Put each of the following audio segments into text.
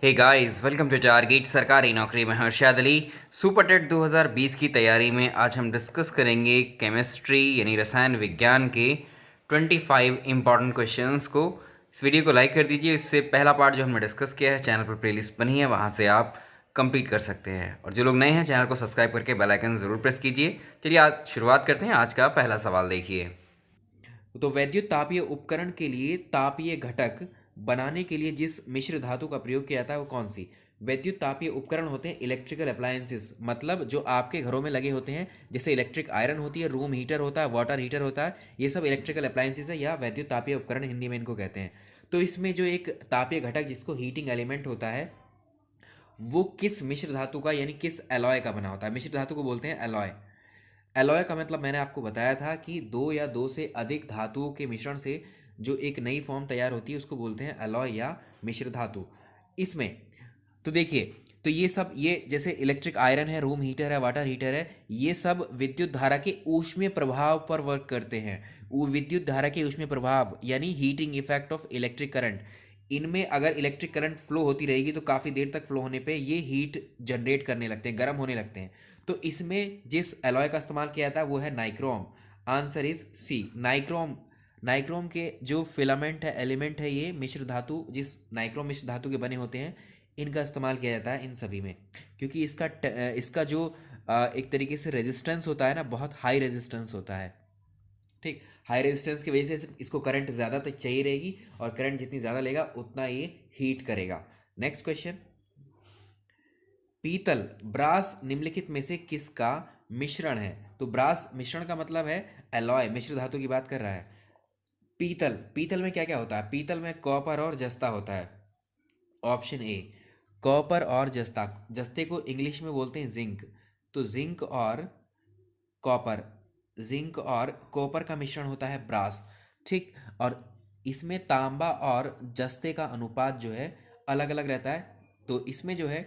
Hey guys, welcome to target Sarkari Naukri में Harshad Ali. Super TET 2020 की तैयारी में आज हम डिस्कस करेंगे केमिस्ट्री यानी रसायन विज्ञान के 25 इंपॉर्टेंट क्वेश्चंस को। इस वीडियो को लाइक कर दीजिए। इससे पहला पार्ट जो हमने डिस्कस किया है चैनल पर प्लेलिस्ट बनी है, वहाँ से आप कंप्लीट कर सकते हैं। और जो लोग नए हैं चैनल को सब्सक्राइब करके बेल आइकन ज़रूर प्रेस कीजिए। चलिए आज शुरुआत करते हैं। आज का पहला सवाल देखिए। तो वैद्युत तापीय उपकरण के लिए तापीय घटक बनाने के लिए जिस मिश्र धातु का प्रयोग किया जाता है वो कौन सी? वैद्युत तापीय उपकरण होते हैं इलेक्ट्रिकल अप्लायंसेस, मतलब जो आपके घरों में लगे होते हैं, जैसे इलेक्ट्रिक आयरन होती है, रूम हीटर होता है, वाटर हीटर होता है। ये सब इलेक्ट्रिकल अप्लायंसेस है या वैद्युत तापीय उपकरण हिंदी में इनको कहते हैं। तो इसमें जो एक तापीय घटक जिसको हीटिंग एलिमेंट होता है वो किस मिश्र धातु का यानी किस एलॉय का बना होता है? मिश्र धातु को बोलते हैं एलॉय। एलॉय का मतलब मैंने आपको बताया था कि दो या दो से अधिक धातुओं के मिश्रण से जो एक नई फॉर्म तैयार होती है उसको बोलते हैं एलॉय या मिश्र धातु। इसमें तो देखिए, तो ये सब, ये जैसे इलेक्ट्रिक आयरन है, रूम हीटर है, वाटर हीटर है, ये सब विद्युत धारा के ऊष्मीय प्रभाव पर वर्क करते हैं। वो विद्युत धारा के ऊष्मीय प्रभाव यानी heating effect of electric current, इनमें अगर इलेक्ट्रिक करंट फ्लो होती रहेगी तो काफ़ी देर तक फ्लो होने पे ये हीट जनरेट करने लगते हैं, गर्म होने लगते हैं। तो इसमें जिस एलॉय का इस्तेमाल किया जाता है वो है nichrome. Answer is C, nichrome. Nichrome के जो फिलामेंट है, एलिमेंट है, ये मिश्र धातु, जिस नाइक्रोम मिश्र धातु के बने होते हैं, इनका इस्तेमाल किया जाता है इन सभी में। क्योंकि इसका जो एक तरीके से रेजिस्टेंस होता है ना, बहुत हाई रेजिस्टेंस होता है। ठीक, हाई रेजिस्टेंस की वजह से इसको करंट ज़्यादा तक चाहिए रहेगी, और करंट जितनी ज़्यादा लेगा उतना ये हीट करेगा। नेक्स्ट क्वेश्चन, पीतल ब्रास निम्नलिखित में से किसका मिश्रण है? तो ब्रास मिश्रण का मतलब है एलॉय, मिश्र धातु की बात कर रहा है। पीतल, पीतल में क्या क्या होता है? पीतल में कॉपर और जस्ता होता है। ऑप्शन ए, कॉपर और जस्ता। जस्ते को इंग्लिश में बोलते हैं जिंक। तो जिंक और कॉपर, जिंक और कॉपर का मिश्रण होता है ब्रास। ठीक, और इसमें तांबा और जस्ते का अनुपात जो है अलग अलग रहता है। तो इसमें जो है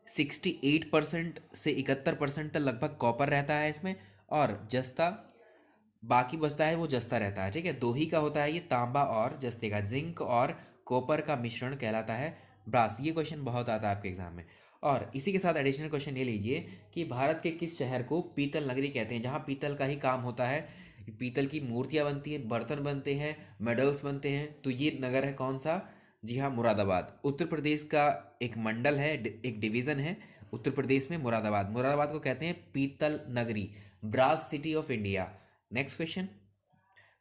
68% से 71% तक लगभग कॉपर रहता है इसमें, और जस्ता बाकी बचता है वो जस्ता रहता है। ठीक है, दो ही का होता है ये, तांबा और जस्ते का, जिंक और कॉपर का मिश्रण कहलाता है ब्रास। ये क्वेश्चन बहुत आता है आपके एग्जाम में। और इसी के साथ एडिशनल क्वेश्चन ये लीजिए कि भारत के किस शहर को पीतल नगरी कहते हैं, जहाँ पीतल का ही काम होता है, पीतल की मूर्तियाँ बनती हैं, बर्तन बनते हैं, मेडल्स बनते हैं। तो ये नगर है कौन सा? जी हाँ, मुरादाबाद। उत्तर प्रदेश का एक मंडल है, एक डिवीज़न है उत्तर प्रदेश में, मुरादाबाद। मुरादाबाद को कहते हैं पीतल नगरी, brass city of India. Next question,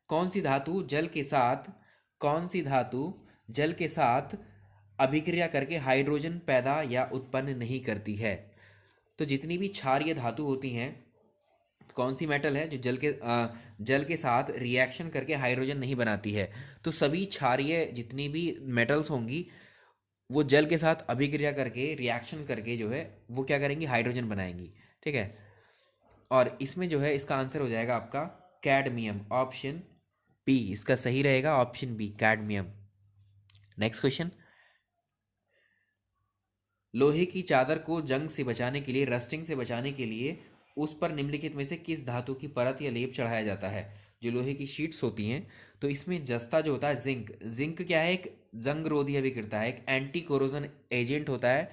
कौन सी धातु जल के साथ कौन सी धातु जल के साथ अभिक्रिया करके हाइड्रोजन पैदा या उत्पन्न नहीं करती है? तो जितनी भी क्षारीय धातु होती हैं, कौन सी मेटल है जो जल के साथ रिएक्शन करके हाइड्रोजन नहीं बनाती है? तो सभी क्षारीय जितनी भी मेटल्स होंगी वो जल के साथ अभिक्रिया करके, रिएक्शन करके जो है वो क्या करेंगी? हाइड्रोजन बनाएंगी। ठीक है, और इसमें जो है इसका आंसर हो जाएगा आपका कैडमियम। ऑप्शन बी इसका सही रहेगा, option B cadmium. Next question, लोहे की चादर को जंग से बचाने के लिए, रस्टिंग से बचाने के लिए उस पर निम्नलिखित में से किस धातु की परत या लेप चढ़ाया जाता है? जो लोहे की शीट्स होती हैं, तो इसमें जस्ता जो होता है, जिंक, जिंक क्या है? एक जंग रोधी अभिक्रिया है, एक एंटी कोरोजन एजेंट होता है।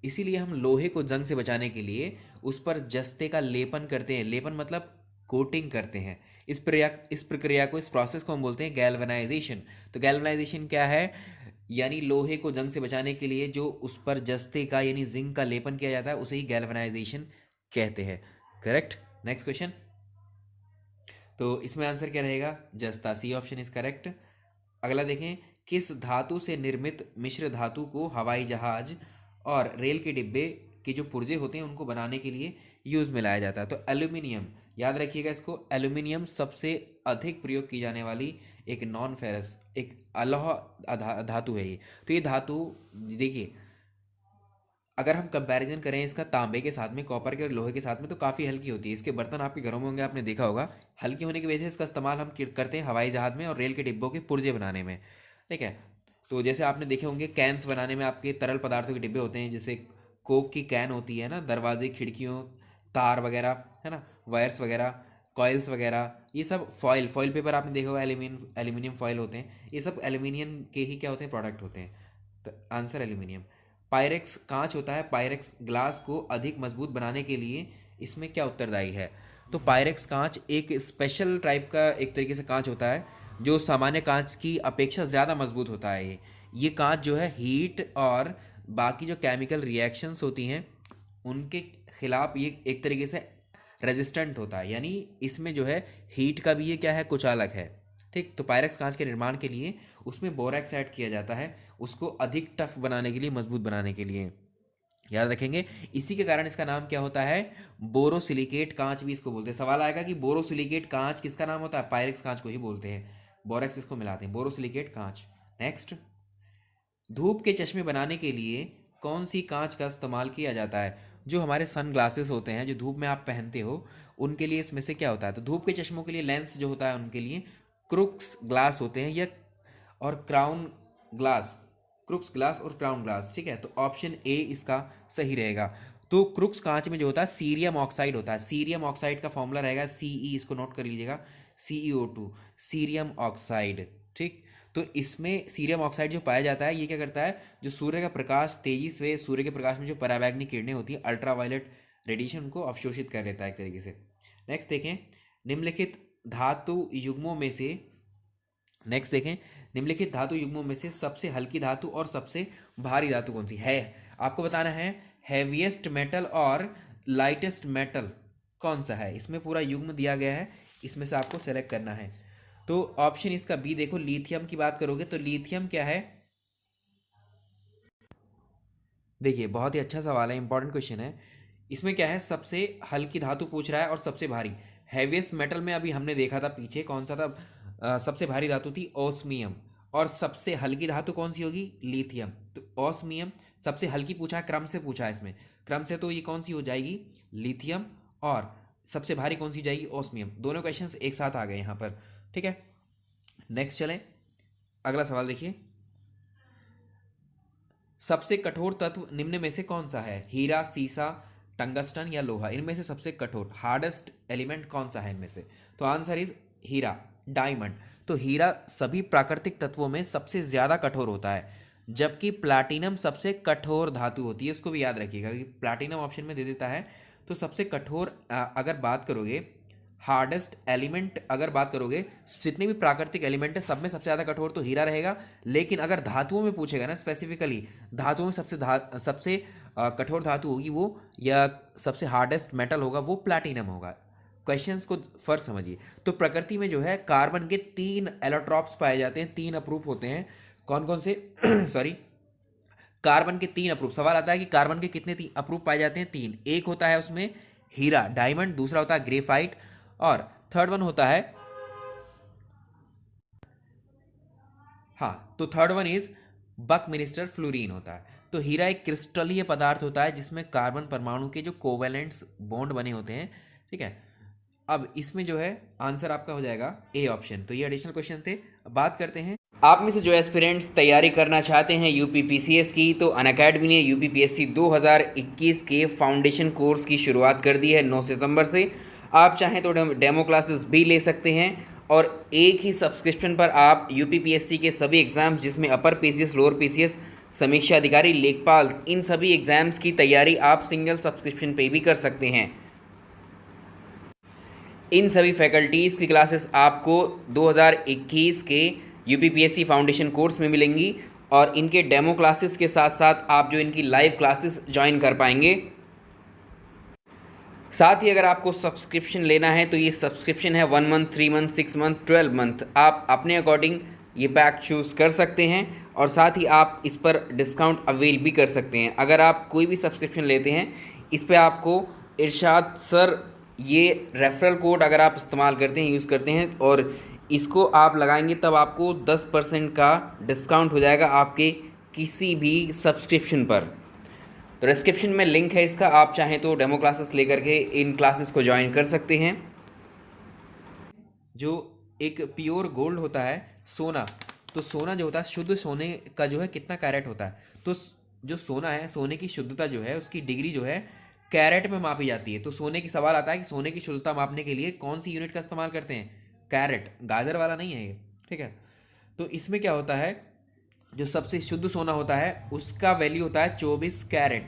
इसीलिए हम लोहे को जंग से बचाने के लिए उस पर जस्ते का लेपन करते हैं। लेपन मतलब कोटिंग करते हैं। इस प्रक्रिया को, इस प्रोसेस को हम बोलते हैं गैल्वनाइजेशन। तो गैल्वनाइजेशन क्या है? यानी लोहे को जंग से बचाने के लिए जो उस पर जस्ते का यानी जिंक का लेपन किया जाता है उसे ही गैल्वनाइजेशन कहते हैं। करेक्ट। नेक्स्ट क्वेश्चन, तो इसमें आंसर क्या रहेगा? जस्ता, सी ऑप्शन इज करेक्ट। अगला देखें, किस धातु से निर्मित मिश्र धातु को हवाई जहाज और रेल के डिब्बे के जो पुर्जे होते हैं उनको बनाने के लिए यूज में लाया जाता है? तो एल्यूमिनियम, याद रखिएगा इसको, एल्यूमिनियम सबसे अधिक प्रयोग की जाने वाली एक नॉन फेरस, एक अलौह धातु है ये। तो ये धातु देखिए, अगर हम कंपैरिजन करें इसका तांबे के साथ में, कॉपर के और लोहे के साथ में, तो काफ़ी हल्की होती है। इसके बर्तन आपके घरों में होंगे, आपने देखा होगा। हल्की होने की वजह से इसका इस्तेमाल हम करते हैं हवाई जहाज़ में और रेल के डिब्बों के पुर्जे बनाने में। ठीक है, तो जैसे आपने देखे होंगे कैंस बनाने में आपके तरल पदार्थों के डिब्बे होते हैं, जैसे कोक की कैन होती है ना, दरवाजे, खिड़कियों, तार वगैरह, है ना, वायर्स वगैरह, कॉइल्स वगैरह, ये सब फॉइल, फॉइल पेपर आपने देखा होगा, एल्यूमिनियम एल्यूमिनियम फॉइल होते हैं। ये सब एल्यूमिनियम के ही क्या होते हैं? प्रोडक्ट होते हैं। तो आंसर एल्यूमिनियम। पायरेक्स कांच होता है, पायरेक्स ग्लास को अधिक मजबूत बनाने के लिए इसमें क्या उत्तरदायी है? तो पायरेक्स कांच एक स्पेशल टाइप का एक तरीके से कांच होता है जो सामान्य कांच की अपेक्षा ज़्यादा मजबूत होता है। ये कांच जो है हीट और बाकी जो केमिकल रिएक्शंस होती हैं उनके खिलाफ ये एक तरीके से रेजिस्टेंट होता है, यानी इसमें जो है हीट का भी ये क्या है, कुछ अलग है। ठीक, तो पायरेक्स कांच के निर्माण के लिए उसमें बोरैक्स ऐड किया जाता है, उसको अधिक टफ बनाने के लिए, मजबूत बनाने के लिए, याद रखेंगे। इसी के कारण इसका नाम क्या होता है, बोरोसिलिकेट कांच भी इसको बोलते हैं। सवाल आएगा कि बोरोसिलिकेट कांच किसका नाम होता है? पायरेक्स कांच को ही बोलते हैं, बोरैक्स इसको मिलाते हैं, बोरोसिलिकेट कांच। नेक्स्ट, धूप के चश्मे बनाने के लिए कौन सी कांच का इस्तेमाल किया जाता है? जो हमारे सन ग्लासेस होते हैं जो धूप में आप पहनते हो, उनके लिए इसमें से क्या होता है? तो धूप के चश्मों के लिए लेंस जो होता है उनके लिए क्रुक्स ग्लास होते हैं, या और क्राउन ग्लास, क्रुक्स ग्लास और क्राउन ग्लास। ठीक है, तो ऑप्शन ए इसका सही रहेगा। तो क्रुक्स कांच में जो होता है सीरियम ऑक्साइड होता है, सीरियम ऑक्साइड का फॉर्मूला रहेगा सीई, इसको नोट कर लीजिएगा, CeO2, सीरियम ऑक्साइड। ठीक, तो इसमें सीरियम ऑक्साइड जो पाया जाता है ये क्या करता है, जो सूर्य का प्रकाश तेजी से, सूर्य के प्रकाश में जो पराबैंगनी किरणें होती हैं, अल्ट्रावायलेट रेडिएशन को अवशोषित कर लेता है एक तरीके से। नेक्स्ट देखें, निम्नलिखित धातु युग्मों में से नेक्स्ट देखें, निम्नलिखित धातु युग्मों में से सबसे हल्की धातु और सबसे भारी धातु कौन सी है? आपको बताना है हैवीएस्ट मेटल और लाइटेस्ट मेटल कौन सा है। इसमें पूरा युग्म दिया गया है, इसमें से आपको सेलेक्ट करना है। तो ऑप्शन इसका बी देखो, लिथियम की बात करोगे तो लिथियम क्या है? देखिए बहुत ही अच्छा सवाल है, इंपॉर्टेंट क्वेश्चन है। इसमें क्या है, सबसे हल्की धातु पूछ रहा है और सबसे भारी। हैवीएस्ट मेटल में अभी हमने देखा था पीछे कौन सा था, सबसे भारी धातु थी ओस्मियम, और सबसे हल्की धातु कौन सी होगी? लिथियम। तो ओस्मियम सबसे हल्की पूछा है, क्रम से पूछा है, इसमें क्रम से तो ये कौन सी हो जाएगी? लिथियम। और सबसे भारी कौन सी जाएगी? ओस्मियम। दोनों क्वेश्चंस एक साथ आ गए यहाँ पर। ठीक है, नेक्स्ट चलें, अगला सवाल देखिए, सबसे कठोर तत्व निम्न में से कौन सा है? हीरा, सीसा, टंगस्टन या लोहा? इनमें से सबसे कठोर, हार्डेस्ट एलिमेंट कौन सा है इनमें से? तो आंसर इज हीरा, डायमंड। तो हीरा सभी प्राकृतिक तत्वों में सबसे ज्यादा कठोर होता है, जबकि प्लैटिनम सबसे कठोर धातु होती है। उसको भी याद रखिएगा कि प्लैटिनम ऑप्शन में दे देता है। तो सबसे कठोर अगर बात करोगे, हार्डेस्ट एलिमेंट अगर बात करोगे, जितने भी प्राकृतिक एलिमेंट है सब में सबसे ज़्यादा कठोर तो हीरा रहेगा। लेकिन अगर धातुओं में पूछेगा ना, स्पेसिफिकली धातुओं में सबसे कठोर धातु होगी वो, या सबसे हार्डेस्ट मेटल होगा वो प्लैटिनम होगा। क्वेश्चंस को फर्क समझिए। तो प्रकृति में जो है कार्बन के 3 एलोट्रॉप्स पाए जाते हैं, 3 अप्रूप होते हैं। कौन कौन से? सॉरी, कार्बन के 3 अप्रूप। सवाल आता है कि कार्बन के कितने अप्रूप पाए जाते हैं? 3। एक होता है उसमें हीरा, डायमंड, दूसरा होता है ग्रेफाइट, और थर्ड वन होता है, हाँ, तो थर्ड वन इज बकमिनिस्टर फ्लोरीन होता है। तो हीरा एक क्रिस्टलीय पदार्थ होता है जिसमें कार्बन परमाणु के जो कोवेलेंट्स बॉन्ड बने होते हैं। ठीक है, अब इसमें जो है आंसर आपका हो जाएगा ए ऑप्शन। तो ये एडिशनल क्वेश्चन थे। अब बात करते हैं, आप में से जो एस्पिरेंट्स तैयारी करना चाहते हैं यूपीपीसीएस की, तो अनअकैडमी ने यूपीपीएससी 2021 के फाउंडेशन कोर्स की शुरुआत कर दी है 9 सितंबर से। आप चाहें तो डेमो क्लासेस भी ले सकते हैं, और एक ही सब्सक्रिप्शन पर आप यूपीपीएससी के सभी एग्ज़ाम्स, जिसमें अपर पीसीएस, लोअर पीसीएस, समीक्षा अधिकारी, लेखपाल, इन सभी एग्ज़ाम्स की तैयारी आप सिंगल सब्सक्रिप्शन पे भी कर सकते हैं। इन सभी फैकल्टीज़ की क्लासेस आपको 2021 के यूपीपीएससी फाउंडेशन कोर्स में मिलेंगी, और इनके डेमो क्लासेस के साथ साथ आप जो इनकी लाइव क्लासेस ज्वाइन कर पाएंगे। साथ ही अगर आपको सब्सक्रिप्शन लेना है तो ये सब्सक्रिप्शन है 1 मंथ, 3 मंथ, 6 मंथ, 12 मंथ। आप अपने अकॉर्डिंग ये पैक चूज़ कर सकते हैं, और साथ ही आप इस पर डिस्काउंट अवेल भी कर सकते हैं। अगर आप कोई भी सब्सक्रिप्शन लेते हैं, इस पर आपको इरशाद सर ये रेफरल कोड अगर आप इस्तेमाल करते हैं, यूज़ करते हैं, और इसको आप लगाएंगे, तब आपको 10% का डिस्काउंट हो जाएगा आपके किसी भी सब्सक्रिप्शन पर। तो डिस्क्रिप्शन में लिंक है इसका, आप चाहें तो डेमो क्लासेस लेकर के इन क्लासेस को ज्वाइन कर सकते हैं। जो एक प्योर गोल्ड होता है, सोना, तो सोना जो होता है, शुद्ध सोने का जो है कितना कैरेट होता है? तो जो सोना है, सोने की शुद्धता जो है उसकी डिग्री जो है कैरेट में मापी जाती है। तो सोने की सवाल आता है कि सोने की शुद्धता मापने के लिए कौन सी यूनिट का इस्तेमाल करते हैं? कैरेट, गाजर वाला नहीं है ये। ठीक है, तो इसमें क्या होता है, जो सबसे शुद्ध सोना होता है उसका वैल्यू होता है 24 कैरेट।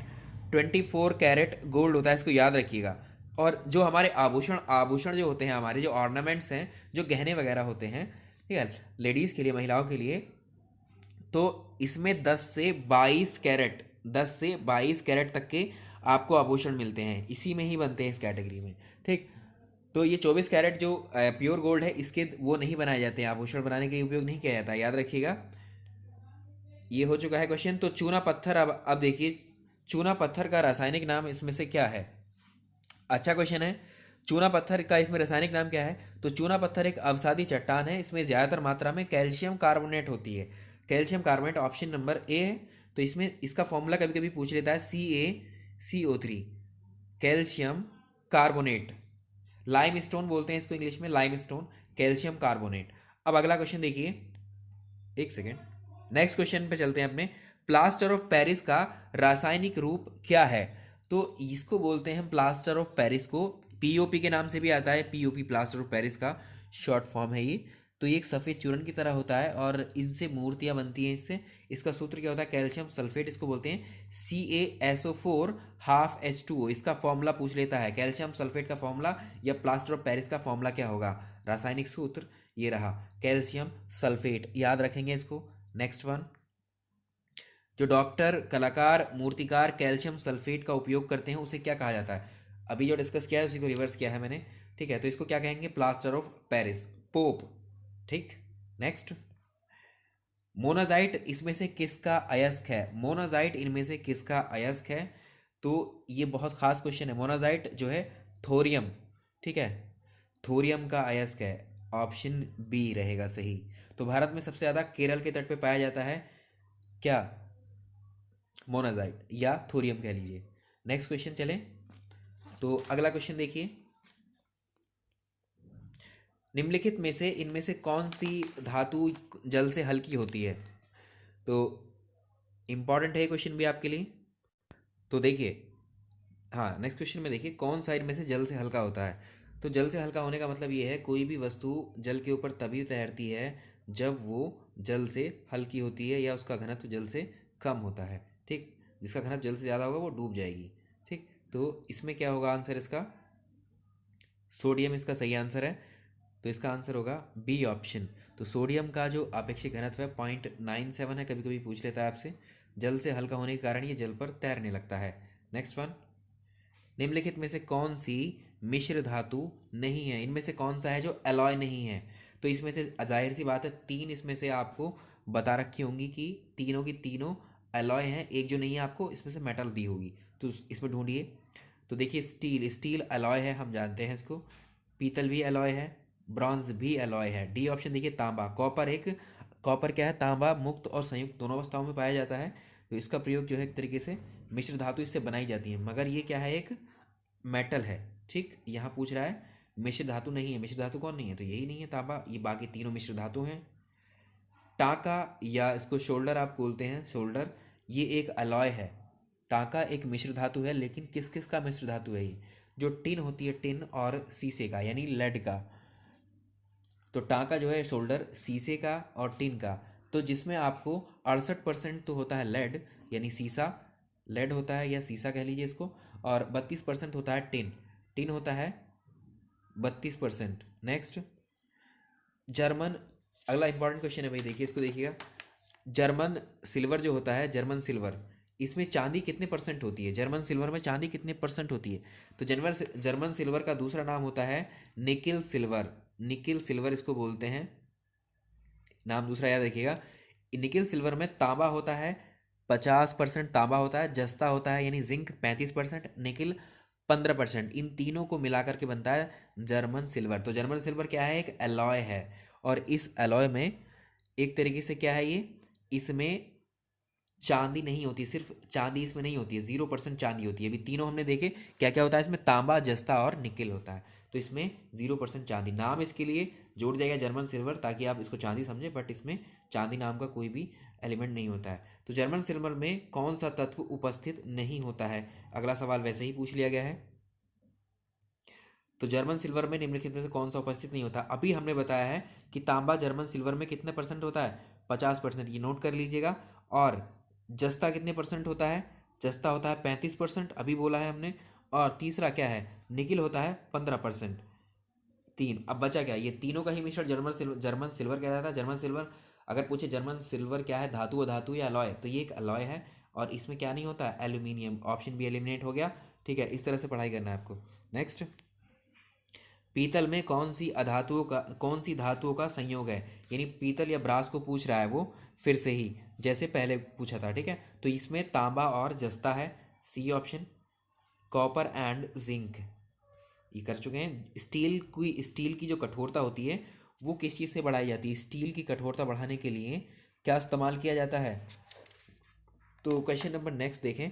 24 कैरेट गोल्ड होता है, इसको याद रखिएगा। और जो हमारे आभूषण आभूषण जो होते हैं, हमारे जो ऑर्नामेंट्स हैं, जो गहने वगैरह होते हैं, ठीक है, लेडीज़ के लिए, महिलाओं के लिए, तो इसमें 10 से 22 कैरेट तक के आपको आभूषण मिलते हैं, इसी में ही बनते हैं इस कैटेगरी में। ठीक, तो ये 24 कैरेट जो प्योर गोल्ड है, इसके वो नहीं बनाए जाते हैं, आभूषण बनाने के लिए उपयोग नहीं किया जाता है, याद रखिएगा। ये हो चुका है क्वेश्चन। तो चूना पत्थर, अब देखिए, चूना पत्थर का रासायनिक नाम इसमें से क्या है? अच्छा क्वेश्चन है। चूना पत्थर का इसमें रासायनिक नाम क्या है? तो चूना पत्थर एक अवसादी चट्टान है, इसमें ज़्यादातर मात्रा में कैल्शियम कार्बोनेट होती है। Calcium carbonate option number A है। तो इसमें इसका फॉर्मूला कभी कभी पूछ लेता है, CaCO3, calcium carbonate. Lime stone बोलते हैं इसको इंग्लिश में, लाइम स्टोन, कैल्शियम कार्बोनेट। अब अगला क्वेश्चन देखिए, एक सेकेंड, नेक्स्ट क्वेश्चन पे चलते हैं अपने। प्लास्टर ऑफ पेरिस का रासायनिक रूप क्या है? तो इसको बोलते हैं प्लास्टर ऑफ पेरिस को, पीओपी के नाम से भी आता है, पीओपी प्लास्टर ऑफ पेरिस का शॉर्ट फॉर्म है ये। तो ये एक सफ़ेद चूरन की तरह होता है और इनसे मूर्तियाँ बनती हैं इससे। इसका सूत्र क्या होता है? कैल्शियम सल्फेट, इसको बोलते हैं CaSO4 ½ H2O। इसका फॉर्मूला पूछ लेता है, कैल्शियम सल्फेट का फॉर्मूला या प्लास्टर ऑफ पेरिस का फॉर्मूला क्या होगा? रासायनिक सूत्र ये रहा, कैल्शियम सल्फेट, याद रखेंगे इसको। नेक्स्ट वन, जो डॉक्टर, कलाकार, मूर्तिकार कैल्शियम सल्फेट का उपयोग करते हैं उसे क्या कहा जाता है? अभी जो डिस्कस किया है उसी को रिवर्स किया है मैंने, ठीक है। तो इसको क्या कहेंगे? प्लास्टर ऑफ पेरिस, पोप, ठीक। नेक्स्ट, मोनाजाइट इसमें से किसका अयस्क है? मोनाजाइट इनमें से किसका अयस्क है? तो ये बहुत खास क्वेश्चन है। मोनाजाइट जो है थोरियम, ठीक है, थोरियम का अयस्क है, ऑप्शन बी रहेगा सही। तो भारत में सबसे ज़्यादा केरल के तट पे पाया जाता है क्या? मोनाजाइट या थोरियम कह लीजिए। नेक्स्ट क्वेश्चन चलें, तो अगला क्वेश्चन देखिए, निम्नलिखित में से इनमें से कौन सी धातु जल से हल्की होती है? तो इंपॉर्टेंट है ये क्वेश्चन भी आपके लिए। तो देखिए, हाँ, नेक्स्ट क्वेश्चन में देखिए, कौन सा इनमें से जल से हल्का होता है? तो जल से हल्का होने का मतलब ये है, कोई भी वस्तु जल के ऊपर तभी तैरती है जब वो जल से हल्की होती है या उसका घनत्व जल से कम होता है, ठीक। जिसका घनत्व जल से ज़्यादा होगा वो डूब जाएगी, ठीक। तो इसमें क्या होगा आंसर इसका? सोडियम इसका सही आंसर है। तो इसका आंसर होगा बी ऑप्शन। तो सोडियम का जो अपेक्षित घनत्व है 0.97 है, कभी कभी पूछ लेता है आपसे। जल से हल्का होने के कारण ये जल पर तैरने लगता है। नेक्स्ट वन, निम्नलिखित में से कौन सी मिश्र धातु नहीं है? इनमें से कौन सा है जो एलॉय नहीं है? तो इसमें से जाहिर सी बात है, तीन इसमें से आपको बता रखी होंगी कि तीनों की तीनों एलॉय हैं, एक जो नहीं है आपको इसमें से मेटल दी होगी, तो इसमें ढूंढिए। तो देखिए, स्टील, स्टील एलॉय है, हम जानते हैं इसको। पीतल भी एलॉय है, ब्रॉन्ज भी एलॉय है। डी ऑप्शन देखिए, तांबा, कॉपर, एक कॉपर क्या है? तांबा मुक्त और संयुक्त दोनों अवस्थाओं में पाया जाता है। तो इसका प्रयोग जो है एक तरीके से मिश्र धातु इससे बनाई जाती है, मगर ये क्या है? एक मेटल है, ठीक। यहाँ पूछ रहा है मिश्र धातु नहीं है, मिश्र धातु कौन नहीं है? तो यही नहीं है तांबा, ये बाकी तीनों मिश्र धातु हैं। टांका, या इसको शोल्डर आप बोलते हैं, शोल्डर, ये एक अलॉय है। टांका एक मिश्र धातु है, लेकिन किस किस का मिश्र धातु है ये? जो टिन होती है, टिन और शीशे का, यानी लेड का। तो टांका जो है शोल्डर शीशे का और टिन का। तो जिसमें आपको 68% तो होता है लेड, यानी शीशा, लेड होता है या शीशा कह लीजिए इसको, और 32% होता है टिन, टिन होता है 32%। नेक्स्ट, जर्मन, अगला इंपॉर्टेंट क्वेश्चन है भाई, देखिए इसको देखिएगा। जर्मन सिल्वर जो होता है, जर्मन सिल्वर, इसमें चांदी कितने परसेंट होती है? जर्मन सिल्वर में चांदी कितने परसेंट होती है? तो जर्मन सिल्वर का दूसरा नाम होता है निकिल सिल्वर, निकिल सिल्वर इसको बोलते हैं, नाम दूसरा याद रखिएगा। निकिल सिल्वर में तांबा होता है, 50% तांबा होता है, जस्ता होता है यानी जिंक 35%, निकिल 15%। इन तीनों को मिलाकर के बनता है जर्मन सिल्वर। तो जर्मन सिल्वर क्या है? एक एलॉय है, और इस एलॉय में एक तरीके से क्या है ये, इसमें चांदी नहीं होती, सिर्फ चांदी इसमें नहीं होती है, 0% चांदी होती है। अभी तीनों हमने देखे, क्या क्या होता है इसमें? तांबा, जस्ता और निकिल होता है। तो इसमें 0% चांदी, नाम इसके लिए जोड़ दिया गया जर्मन सिल्वर, ताकि आप इसको चांदी समझें, बट इसमें चांदी नाम का कोई भी एलिमेंट नहीं होता है। तो जर्मन सिल्वर में कौन सा तत्व उपस्थित नहीं होता है? अगला सवाल वैसे ही पूछ लिया गया है। तो जर्मन सिल्वर में निम्नलिखित में से कौन सा उपस्थित नहीं होता? अभी हमने बताया है कि तांबा जर्मन सिल्वर में कितने परसेंट होता है? 50% ये नोट कर लीजिएगा। और जस्ता कितने परसेंट होता है? जस्ता होता है 35%, अभी बोला है हमने। और तीसरा क्या है? निकिल होता है 15%। तीन, अब बचा क्या? ये तीनों का ही मिश्रण जर्मन सिल्वर कहलाता था। जर्मन सिल्वर, अगर पूछे जर्मन सिल्वर क्या है, धातु व धातु या अलॉय, तो ये एक अलॉय है। और इसमें क्या नहीं होता? एल्यूमिनियम। ऑप्शन बी एलिमिनेट हो गया। ठीक है, इस तरह से पढ़ाई करना है आपको। नेक्स्ट, पीतल में कौन सी धातुओं का संयोग है? यानी पीतल या ब्रास को पूछ रहा है वो, फिर से ही जैसे पहले पूछा था। ठीक है, तो इसमें तांबा और जस्ता है, C option. Copper and zinc ये कर चुके हैं। स्टील की जो कठोरता होती है वो किस चीज़ से बढ़ाई जाती है? स्टील की कठोरता बढ़ाने के लिए क्या इस्तेमाल किया जाता है? तो क्वेश्चन नंबर नेक्स्ट देखें।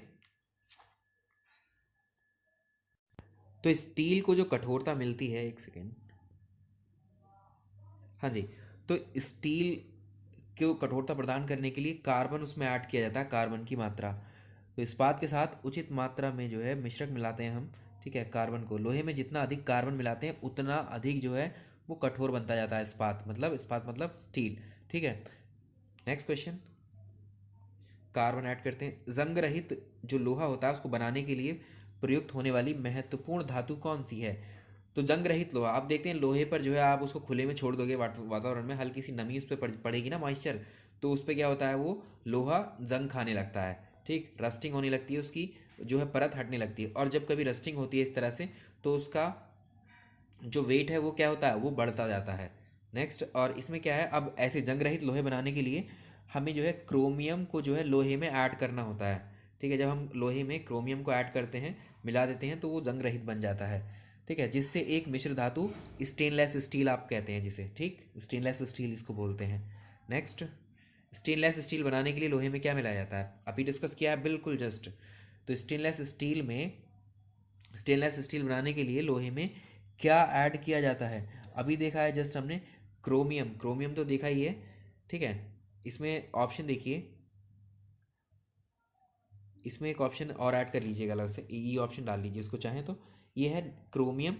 तो स्टील को जो कठोरता मिलती है, एक सेकेंड, हाँ जी, तो स्टील को कठोरता प्रदान करने के लिए कार्बन उसमें ऐड किया जाता है, कार्बन की मात्रा। तो इस्पात के साथ उचित मात्रा में जो है मिश्रक मिलाते हैं हम। ठीक है, कार्बन को, लोहे में जितना अधिक कार्बन मिलाते हैं उतना अधिक जो है वो कठोर बनता जाता है। इस्पात मतलब स्टील। ठीक है, नेक्स्ट क्वेश्चन। कार्बन ऐड करते हैं। जंग रहित जो लोहा होता है उसको बनाने के लिए प्रयुक्त होने वाली महत्वपूर्ण धातु कौन सी है? तो जंग रहित लोहा, आप देखते हैं लोहे पर जो है आप उसको खुले में छोड़ दोगे वातावरण में, हल्की सी नमी उस पर पड़ेगी ना, मॉइस्चर, तो उस पर क्या होता है, वो लोहा जंग खाने लगता है। ठीक, रस्टिंग होने लगती है, उसकी जो है परत हटने लगती है। और जब कभी रस्टिंग होती है इस तरह से, तो उसका जो वेट है वो क्या होता है, वो बढ़ता जाता है। नेक्स्ट, और इसमें क्या है, अब ऐसे जंग रहित लोहे बनाने के लिए हमें जो है क्रोमियम को जो है लोहे में ऐड करना होता है। ठीक है, जब हम लोहे में क्रोमियम को ऐड करते हैं, मिला देते हैं, तो वो जंग रहित बन जाता है। ठीक है, जिससे एक मिश्र धातु स्टेनलेस स्टील आप कहते हैं जिसे, ठीक, स्टेनलेस स्टील इसको बोलते हैं। नेक्स्ट, स्टेनलेस स्टील बनाने के लिए लोहे में क्या मिलाया जाता है? अभी डिस्कस किया है बिल्कुल जस्ट। तो स्टेनलेस स्टील बनाने के लिए लोहे में क्या ऐड किया जाता है? अभी देखा है जस्ट हमने, क्रोमियम तो देखा ही है। ठीक है, इसमें ऑप्शन देखिए, इसमें एक ऑप्शन और ऐड कर लीजिएगा अलग से, ई ऑप्शन डाल लीजिए उसको चाहें तो। ये है क्रोमियम,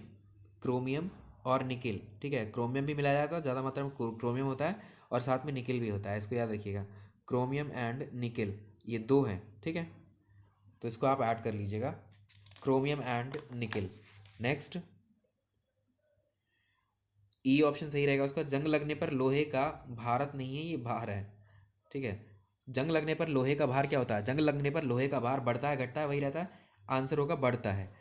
क्रोमियम और निकिल। ठीक है, क्रोमियम भी मिलाया जाता है, ज़्यादा मात्रा में क्रोमियम होता है, और साथ में निकिल भी होता है, इसको याद रखिएगा। क्रोमियम एंड निकिल ये दो हैं। ठीक है, तो इसको आप ऐड कर लीजिएगा, chromium and nickel. Next, E option सही रहेगा उसका। जंग लगने पर लोहे का भारत नहीं है, ये भार है। ठीक है, जंग लगने पर लोहे का भार क्या होता है? जंग लगने पर लोहे का भार बढ़ता है घटता है? वही रहता है, आंसर होगा बढ़ता है।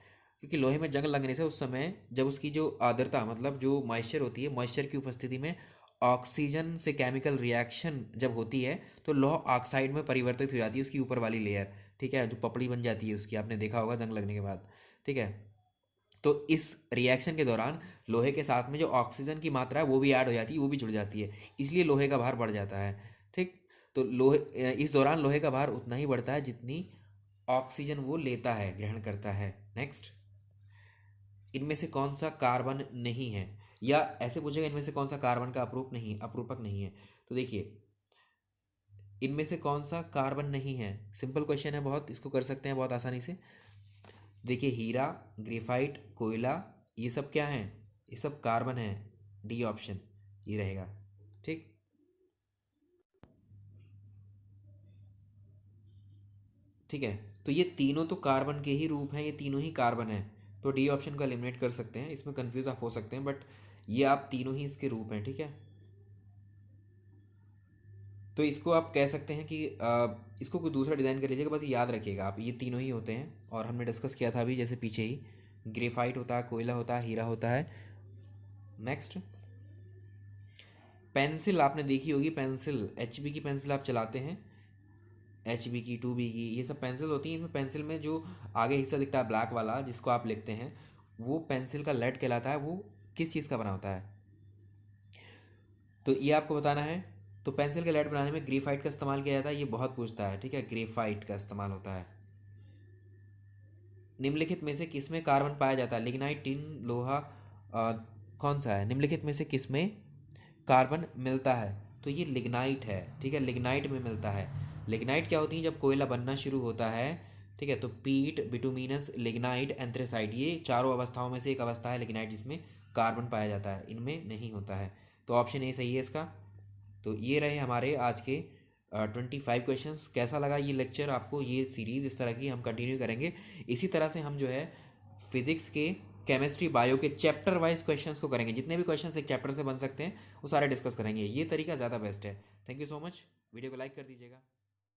क्योंकि लोहे में जंग लगने से उस समय जब उसकी जो आर्द्रता मतलब जो मॉइस्चर होती है, मॉइस्चर की उपस्थिति में ऑक्सीजन से केमिकल रिएक्शन जब होती है, तो लौह ऑक्साइड में परिवर्तित हो जाती है उसकी ऊपर वाली लेयर। ठीक है, जो पपड़ी बन जाती है उसकी, आपने देखा होगा जंग लगने के बाद। ठीक है, तो इस रिएक्शन के दौरान लोहे के साथ में जो ऑक्सीजन की मात्रा है वो भी ऐड हो जाती है, वो भी जुड़ जाती है, इसलिए लोहे का भार बढ़ जाता है। ठीक, तो इस दौरान लोहे का भार उतना ही बढ़ता है जितनी ऑक्सीजन वो लेता है, ग्रहण करता है। नेक्स्ट, इनमें से कौन सा कार्बन नहीं है? या ऐसे पूछेगा, इनमें से कौन सा कार्बन का अपरूपक नहीं है? तो देखिए, इनमें से कौन सा कार्बन नहीं है, सिंपल क्वेश्चन है बहुत, इसको कर सकते हैं बहुत आसानी से। देखिए, हीरा, ग्रेफाइट, कोयला, ये सब क्या हैं? ये सब कार्बन है, डी ऑप्शन ये रहेगा। ठीक, ठीक है, तो ये तीनों तो कार्बन के ही रूप हैं, ये तीनों ही कार्बन हैं, तो डी ऑप्शन को एलिमिनेट कर सकते हैं। इसमें कंफ्यूज आप हो सकते हैं, बट ये आप तीनों ही इसके रूप हैं। ठीक है, तो इसको आप कह सकते हैं कि इसको कोई दूसरा डिज़ाइन कर लीजिएगा, बस याद रखिएगा आप, ये तीनों ही होते हैं। और हमने डिस्कस किया था अभी जैसे पीछे ही, ग्रेफाइट होता है, कोयला होता है, हीरा होता है। नेक्स्ट, पेंसिल आपने देखी होगी, पेंसिल एचबी की पेंसिल आप चलाते हैं, एचबी की, 2B की, ये सब पेंसिल होती हैं। इसमें पेंसिल में जो आगे हिस्सा दिखता है ब्लैक वाला जिसको आप लिखते हैं, वो पेंसिल का लेड कहलाता है। वो किस चीज़ का बना होता है? तो ये आपको बताना है। तो पेंसिल के लेड बनाने में ग्रेफाइट का इस्तेमाल किया जाता है, ये बहुत पूछता है। ठीक है, ग्रेफाइट का इस्तेमाल होता है। निम्नलिखित में से किसमें कार्बन पाया जाता है? लिग्नाइट, टिन, लोहा, कौन सा है? निम्नलिखित में से किसमें कार्बन मिलता है? तो ये लिग्नाइट है। ठीक है, लिग्नाइट में मिलता है। लिग्नाइट क्या होती है? जब कोयला बनना शुरू होता है, ठीक है, तो पीट, बिटुमिनस, लिग्नाइट, एंथ्रेसाइट, ये चारों अवस्थाओं में से एक अवस्था है लिग्नाइट जिसमें कार्बन पाया जाता है, इनमें नहीं होता है। तो ऑप्शन ए सही है इसका। तो ये रहे हमारे आज के 25 क्वेश्चंस। कैसा लगा ये लेक्चर आपको, ये सीरीज़ इस तरह की हम कंटिन्यू करेंगे। इसी तरह से हम जो है फिजिक्स के, केमिस्ट्री, बायो के चैप्टर वाइज क्वेश्चंस को करेंगे। जितने भी क्वेश्चंस एक चैप्टर से बन सकते हैं वो सारे डिस्कस करेंगे। ये तरीका ज़्यादा बेस्ट है। Thank you so much. Video को लाइक कर दीजिएगा।